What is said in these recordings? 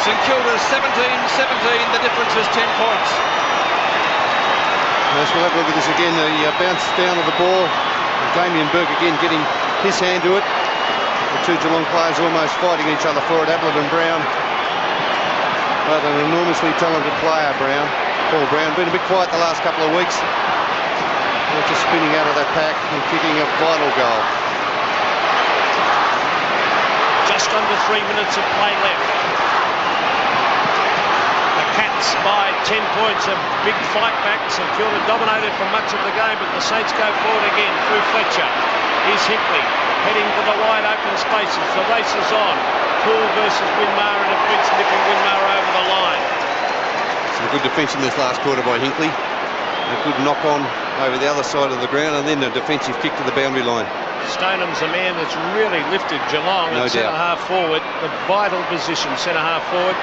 St Kilda 17-17. The difference is 10 points. Yes, we'll have a look at this again. The bounce down of the ball. Damien Burke again getting his hand to it. The two Geelong players almost fighting each other for it, Ablett and Brown. But an enormously talented player, Brown. Paul Brown, been a bit quiet the last couple of weeks. Just spinning out of that pack and kicking a vital goal. Just under 3 minutes of play left. The Cats by 10 points, a big fight back. St Kilda dominated for much of the game, but the Saints go forward again through Fletcher. Here's Hinkley heading for the wide open spaces. The race is on. Poole versus Winmar, and it beats Nicky Winmar over the line. Some good defence in this last quarter by Hinkley. A good knock on over the other side of the ground, and then a defensive kick to the boundary line. Stoneham's the man that's really lifted Geelong at centre half forward. The vital position, centre half forward.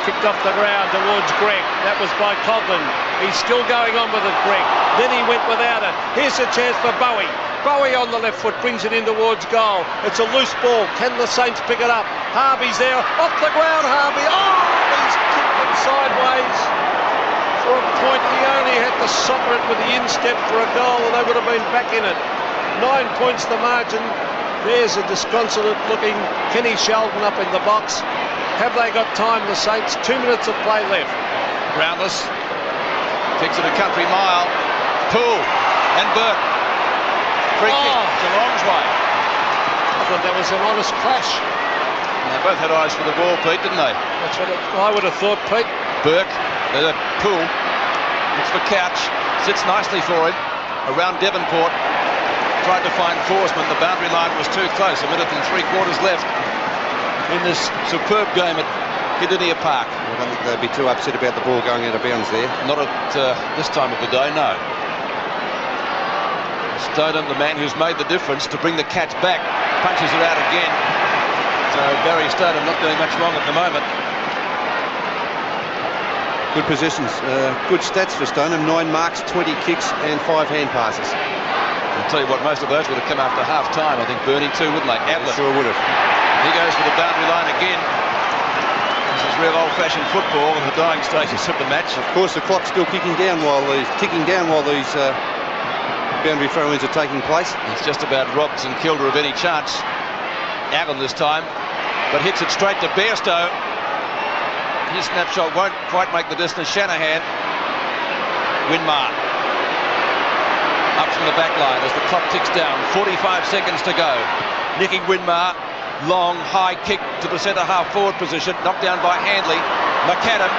Kicked off the ground towards Greg. That was by Coghlan. He's still going on with it, Greg. Then he went without it. Here's a chance for Bowie. Bowie on the left foot brings it in towards goal. It's a loose ball. Can the Saints pick it up? Harvey's there. Off the ground, Harvey. Oh, he's kicked it sideways. For a point, he only had to soccer it with the instep for a goal, and they would have been back in it. 9 points the margin. There's a disconsolate looking Kenny Sheldon up in the box. Have they got time, the Saints? 2 minutes of play left. Brownless kicks it a country mile. Poole and Burke. Free kick Geelong's way. I thought that was an honest clash. And they both had eyes for the ball, Pete, didn't they? That's what I would have thought, Pete. Burke, Poole, looks for Couch, sits nicely for him, around Devonport, tried to find Forsman, the boundary line was too close, a minute and 3/4 left in this superb game at Kidinia Park. I don't think they'd be too upset about the ball going out of bounds there. Not at this time of the day, no. Stoneham, the man who's made the difference to bring the Cats back, punches it out again. So Barry Stoneham not doing much wrong at the moment. Good possessions, good stats for Stoneham. 9 marks, 20 kicks and 5 hand passes. I'll tell you what, most of those would have come after half time. I think Bernie too, wouldn't they? Ablett. Sure would have. He goes for the boundary line again. This is real old-fashioned football in the dying stages of the match. Of course, the clock's still ticking down while these boundary throw-ins are taking place. It's just about robbed St Kilda of any chance. Allen this time, but hits it straight to Bairstow. His snapshot won't quite make the distance. Shanahan. Winmar. Up from the back line as the clock ticks down. 45 seconds to go. Nicky Winmar. Long, high kick to the centre half forward position. Knocked down by Handley. McAdam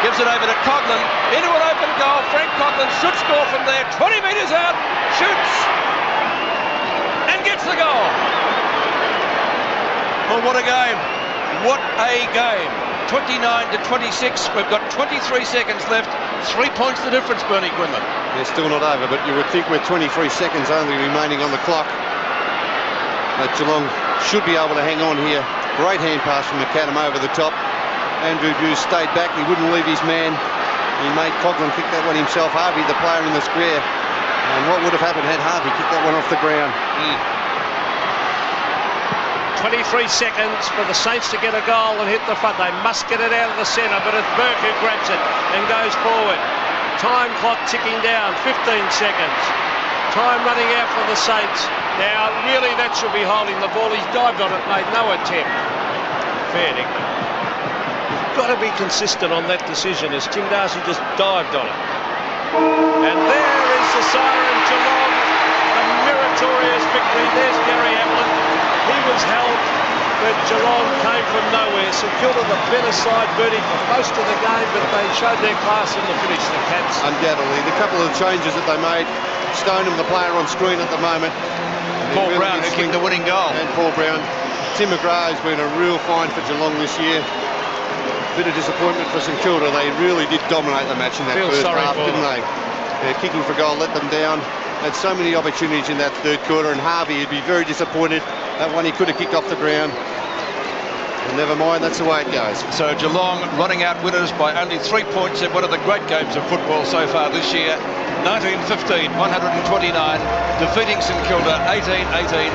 gives it over to Coghlan. Into an open goal. Frank Coghlan should score from there. 20 metres out. Shoots. And gets the goal. Well, what a game. What a game. 29-26. We've got 23 seconds left. 3 points the difference, Bernie Quinlan. They're still not over, but you would think with 23 seconds only remaining on the clock that Geelong should be able to hang on here. Great hand pass from McAdam over the top. Andrew Hughes stayed back. He wouldn't leave his man. He made Coghlan kick that one himself. Harvey, the player in the square. And what would have happened had Harvey kicked that one off the ground? 23 seconds for the Saints to get a goal and hit the front. They must get it out of the centre, but it's Burke who grabs it and goes forward. Time clock ticking down, 15 seconds. Time running out for the Saints. Now, really, that should be holding the ball. He's dived on it, made no attempt. Fair, Nick. You've got to be consistent on that decision as Tim Darcy just dived on it. And there is the siren. Geelong, a meritorious victory. There's Gary Ablett. He was held, but Geelong came from nowhere. St Kilda, the better side, Bertie, for most of the game, but they showed their class in the finish, the Cats. Undoubtedly. The couple of changes that they made, Stoneham, the player on screen at the moment. Paul Brown, who kicked the winning goal. And Paul Brown. Tim McGrath has been a real find for Geelong this year. Bit of disappointment for St Kilda. They really did dominate the match in that first half, didn't they? They're kicking for goal, let them down. Had so many opportunities in that third quarter, and Harvey would be very disappointed. That one he could have kicked off the ground. And never mind, that's the way it goes. So Geelong running out winners by only 3 points in one of the great games of football so far this year. 19-15, 129, defeating St Kilda 18-18.